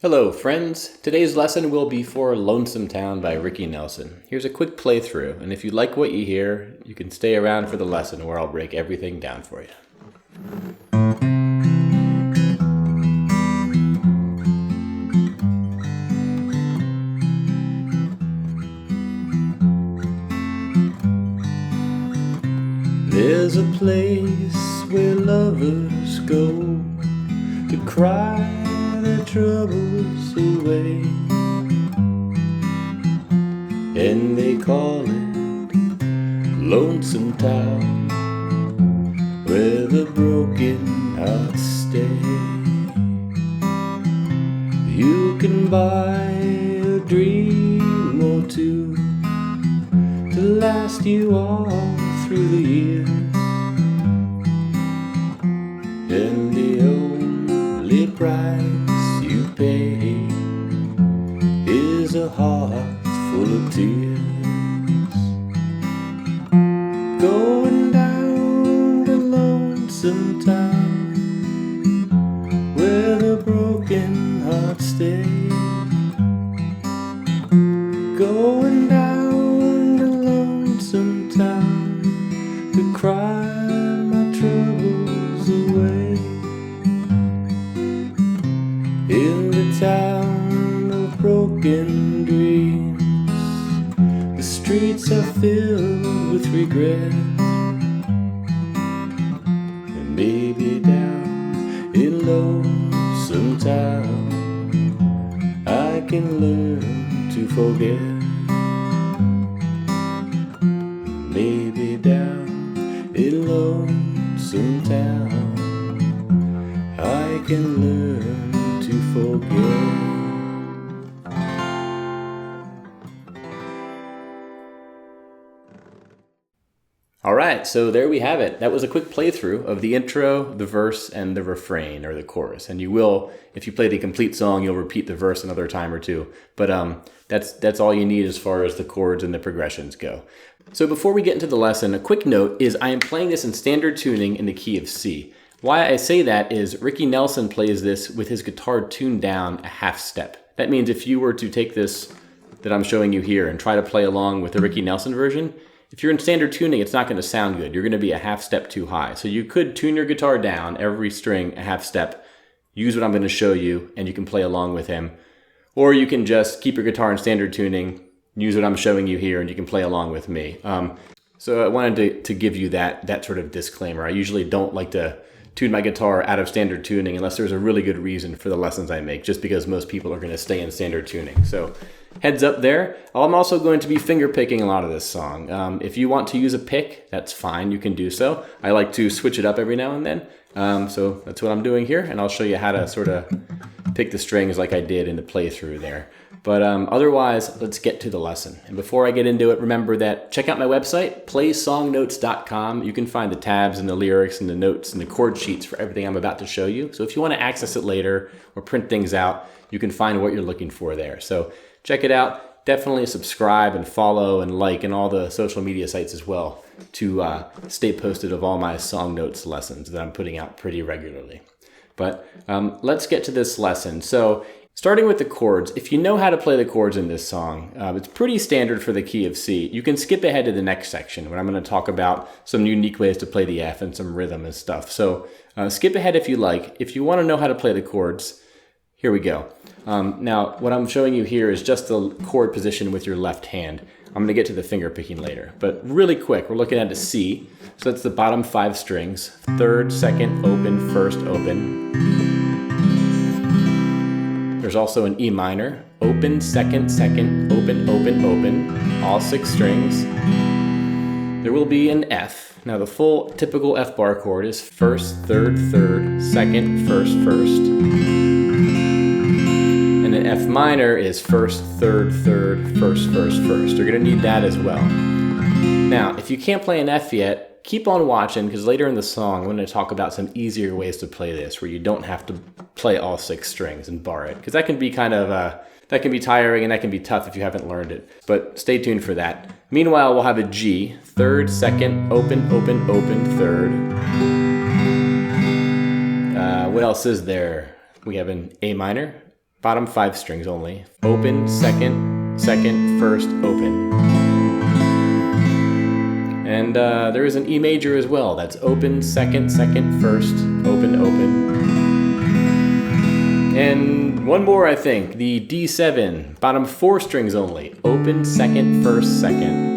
Hello friends, today's lesson will be for Lonesome Town by Ricky Nelson. Here's a quick playthrough, and if you like what you hear, you can stay around for the lesson where I'll break everything down for you. There's a place where lovers go to cry their troubles away, and they call it Lonesome Town, where the broken hearts stay. You can buy a dream or two to last you all through the years, and the only price you pay is a heart full of tears. Going down to Lonesome Town, where the broken hearts stay. Going down to Lonesome Town to cry my troubles away. In the town of broken dreams, the streets are filled with regret, and maybe down in Lonesome Town I can learn to forget. Maybe down in Lonesome Town I can learn to forget. Alright, so there we have it. That was a quick playthrough of the intro, the verse, and the refrain, or the chorus. And you will, if you play the complete song, you'll repeat the verse another time or two. But that's all you need as far as the chords and the progressions go. So before we get into the lesson, a quick note is I am playing this in standard tuning in the key of C. Why I say that is Ricky Nelson plays this with his guitar tuned down a half step. That means if you were to take this that I'm showing you here and try to play along with the Ricky Nelson version, if you're in standard tuning, it's not going to sound good. You're going to be a half step too high. So you could tune your guitar down every string a half step, use what I'm going to show you, and you can play along with him. Or you can just keep your guitar in standard tuning, use what I'm showing you here, and you can play along with me. So I wanted to give you that sort of disclaimer. I usually don't like to tune my guitar out of standard tuning unless there's a really good reason for the lessons I make, just because most people are going to stay in standard tuning. So heads up there. I'm also going to be finger picking a lot of this song. If you want to use a pick, that's fine. You can do so. I like to switch it up every now and then. So that's what I'm doing here, and I'll show you how to sort of pick the strings like I did in the playthrough there. But otherwise, let's get to the lesson. And before I get into it, remember that check out my website, playsongnotes.com. You can find the tabs and the lyrics and the notes and the chord sheets for everything I'm about to show you. So if you want to access it later or print things out, you can find what you're looking for there. So check it out. Definitely subscribe and follow and like and all the social media sites as well to stay posted of all my song notes lessons that I'm putting out pretty regularly. But let's get to this lesson. So starting with the chords, if you know how to play the chords in this song, it's pretty standard for the key of C. You can skip ahead to the next section when I'm going to talk about some unique ways to play the F and some rhythm and stuff. So skip ahead if you like. If you want to know how to play the chords, here we go. Now, what I'm showing you here is just the chord position with your left hand. I'm going to get to the finger picking later. But really quick, we're looking at a C. So that's the bottom 5 strings. Third, second, open, first, open. There's also an E minor. Open, second, second, open, open, open. All 6 strings. There will be an F. Now the full typical F bar chord is first, third, third, second, first, first. And an F minor is first, third, third, first, first, first. You're going to need that as well. Now, if you can't play an F yet, keep on watching, because later in the song, I'm going to talk about some easier ways to play this, where you don't have to play all 6 strings and bar it, because that can be kind of, that can be tiring and that can be tough if you haven't learned it. But stay tuned for that. Meanwhile, we'll have a G, third, second, open, open, open, third. What else is there? We have an A minor, bottom 5 strings only. Open, second, second, first, open. And there is an E major as well. That's open, second, second, first, open, open. And one more, I think, the D7, bottom 4 strings only. Open, second, first, second.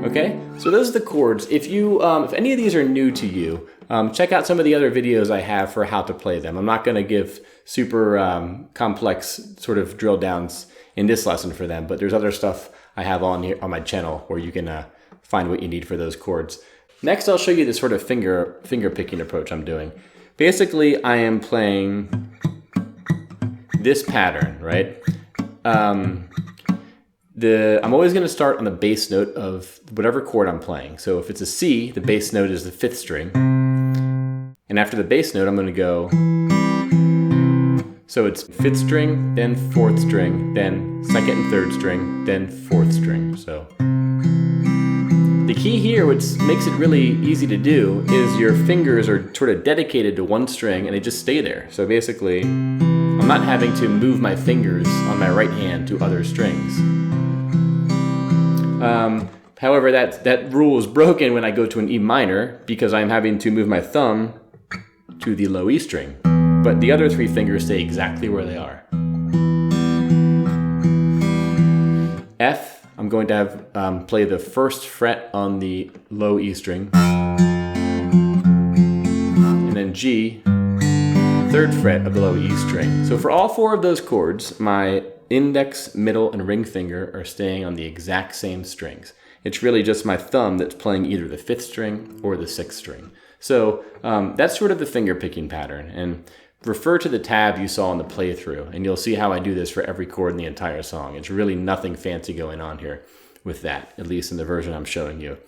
Okay, so those are the chords. If any of these are new to you, check out some of the other videos I have for how to play them. I'm not going to give super complex sort of drill downs in this lesson for them, but there's other stuff I have on here on my channel where you can find what you need for those chords. Next, I'll show you the sort of finger picking approach I'm doing. Basically, I am playing this pattern, right? I'm always going to start on the bass note of whatever chord I'm playing. So if it's a C, the bass note is the 5th string. And after the bass note, I'm going to go. So it's 5th string, then 4th string, then 2nd and 3rd string, then 4th string. So the key here, which makes it really easy to do, is your fingers are sort of dedicated to one string and they just stay there. So basically, I'm not having to move my fingers on my right hand to other strings. However, that rule is broken when I go to an E minor because I'm having to move my thumb to the low E string. But the other 3 fingers stay exactly where they are. F, I'm going to have play the 1st fret on the low E string. And then G, 3rd fret of the low E string. So for all 4 of those chords, my index, middle, and ring finger are staying on the exact same strings. It's really just my thumb that's playing either the 5th string or the 6th string. So that's sort of the finger picking pattern. And refer to the tab you saw in the playthrough, and you'll see how I do this for every chord in the entire song. It's really nothing fancy going on here with that, at least in the version I'm showing you.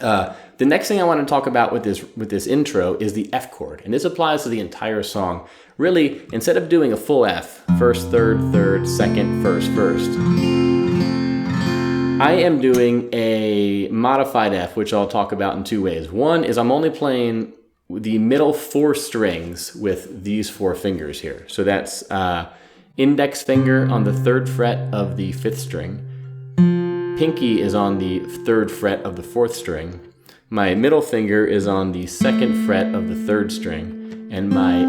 The next thing I want to talk about with this intro is the F chord, and this applies to the entire song. Really, instead of doing a full F, 1st, 3rd, 3rd, 2nd, 1st, 1st, I am doing a modified F, which I'll talk about in 2 ways. One is I'm only playing the middle 4 strings with these 4 fingers here. So that's index finger on the 3rd fret of the 5th string. Pinky is on the 3rd fret of the 4th string. My middle finger is on the 2nd fret of the 3rd string. And my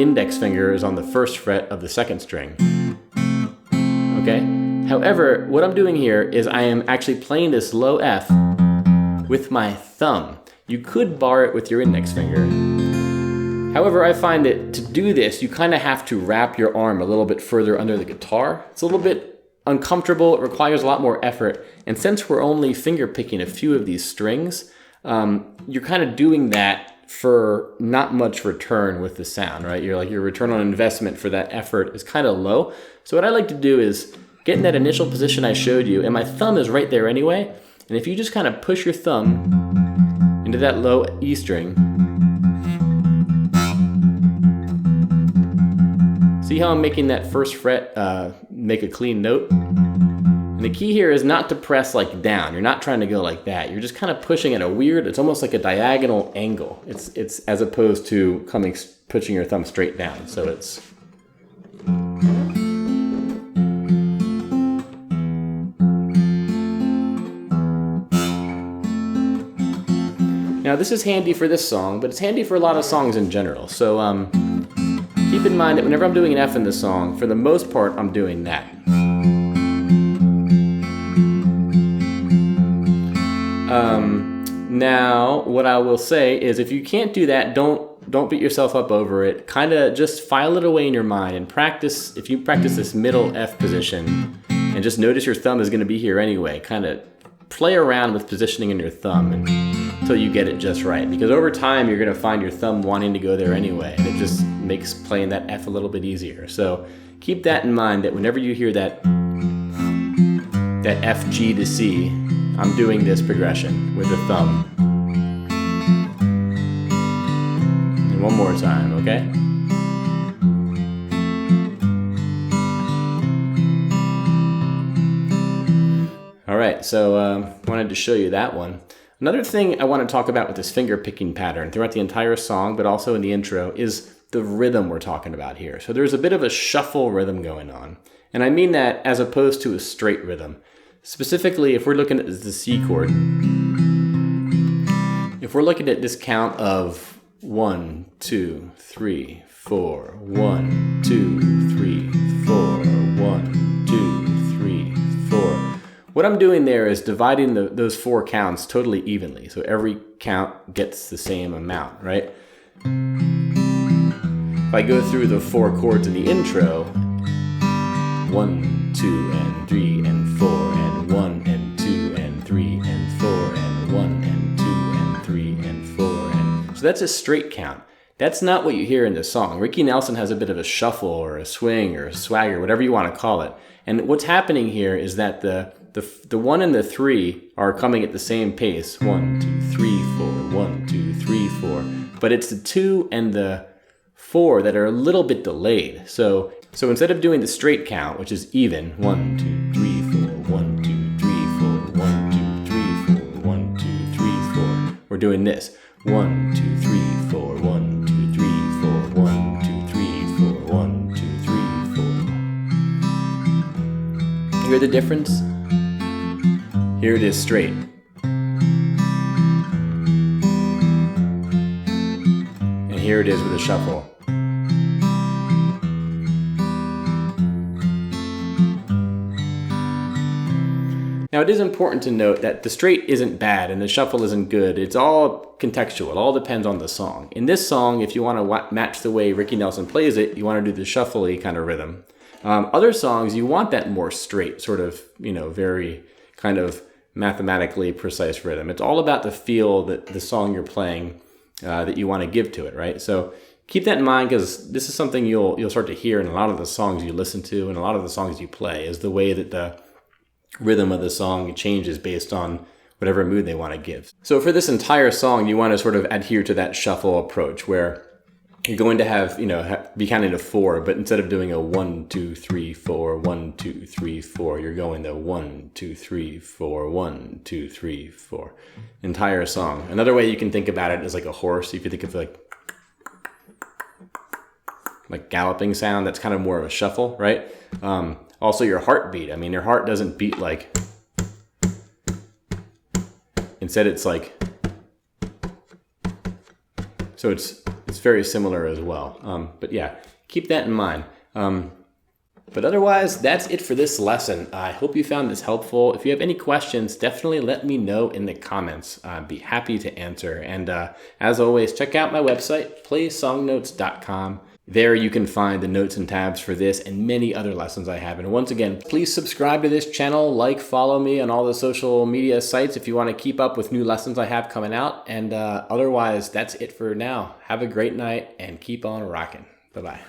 index finger is on the 1st fret of the 2nd string. Okay? However, what I'm doing here is I am actually playing this low F with my thumb. You could bar it with your index finger. However, I find that to do this, you kind of have to wrap your arm a little bit further under the guitar. It's a little bit uncomfortable, it requires a lot more effort. And since we're only finger picking a few of these strings, you're kind of doing that for not much return with the sound, right? Your return on investment for that effort is kind of low. So what I like to do is get in that initial position I showed you, and my thumb is right there anyway. And if you just kind of push your thumb into that low E string, see how I'm making that 1st fret make a clean note? And the key here is not to press like down. You're not trying to go like that. You're just kind of pushing at a weird, it's almost like a diagonal angle. It's as opposed to pushing your thumb straight down. So it's now this is handy for this song, but it's handy for a lot of songs in general. So keep in mind that whenever I'm doing an F in this song, for the most part, I'm doing that. Now, what I will say is if you can't do that, don't beat yourself up over it. Kind of just file it away in your mind and practice. If you practice this middle F position and just notice your thumb is going to be here anyway, kind of play around with positioning in your thumb until you get it just right. Because over time, you're going to find your thumb wanting to go there anyway. And it just makes playing that F a little bit easier. So keep that in mind, that whenever you hear that F, G to C, I'm doing this progression with the thumb. And one more time, okay? All right, so wanted to show you that one. Another thing I want to talk about with this finger picking pattern throughout the entire song, but also in the intro, is the rhythm we're talking about here. So there's a bit of a shuffle rhythm going on. And I mean that as opposed to a straight rhythm. Specifically, if we're looking at the C chord, if we're looking at this count of 1, 2, 3, 4, 1, 2, 3, 4, 1, 2, 3, 4. What I'm doing there is dividing those 4 counts totally evenly. So every count gets the same amount, right? If I go through the 4 chords in the intro, 1, 2, and 3, and 4, and 1, and 2, and 3, and 4, and 1, and 2, and 3, and 4, and... So that's a straight count. That's not what you hear in the song. Ricky Nelson has a bit of a shuffle or a swing or a swagger, whatever you want to call it. And what's happening here is that the 1 and the 3 are coming at the same pace. 1, 2, 3, 4, 1, 2, 3, 4. But it's the 2 and the 4 that are a little bit delayed. So instead of doing the straight count, which is even, 1, 2, 3, 4, 1, 2, 3, 4, 1, 2, 3, 4, 1, 2, 3, 4. We're doing this. 1, 2, 3, 4, 1, 2, 3, 4, 1, 2, 3, 4, 1, 2, 3, 4. Hear the difference? Here it is straight. And here it is with a shuffle. Now it is important to note that the straight isn't bad and the shuffle isn't good. It's all contextual. It all depends on the song. In this song, if you want to match the way Ricky Nelson plays it, you want to do the shuffly kind of rhythm. Other songs, you want that more straight, sort of, very kind of mathematically precise rhythm. It's all about the feel that the song you're playing that you want to give to it, right? So keep that in mind, because this is something you'll start to hear in a lot of the songs you listen to and a lot of the songs you play, is the way that the rhythm of the song changes based on whatever mood they want to give. So for this entire song, you want to sort of adhere to that shuffle approach where you're going to have, be counting to 4, but instead of doing a 1, 2, 3, 4, 1, 2, 3, 4, you're going to 1, 2, 3, 4, 1, 2, 3, 4. Entire song. Another way you can think about it is like a horse. If you think of like galloping sound, that's kind of more of a shuffle, right? Also your heartbeat. I mean, your heart doesn't beat like, instead it's like, so it's very similar as well. But yeah, keep that in mind. But otherwise, that's it for this lesson. I hope you found this helpful. If you have any questions, definitely let me know in the comments. I'd be happy to answer. And as always, check out my website, playsongnotes.com. There you can find the notes and tabs for this and many other lessons I have. And once again, please subscribe to this channel, follow me on all the social media sites if you want to keep up with new lessons I have coming out. And otherwise, that's it for now. Have a great night and keep on rocking. Bye-bye.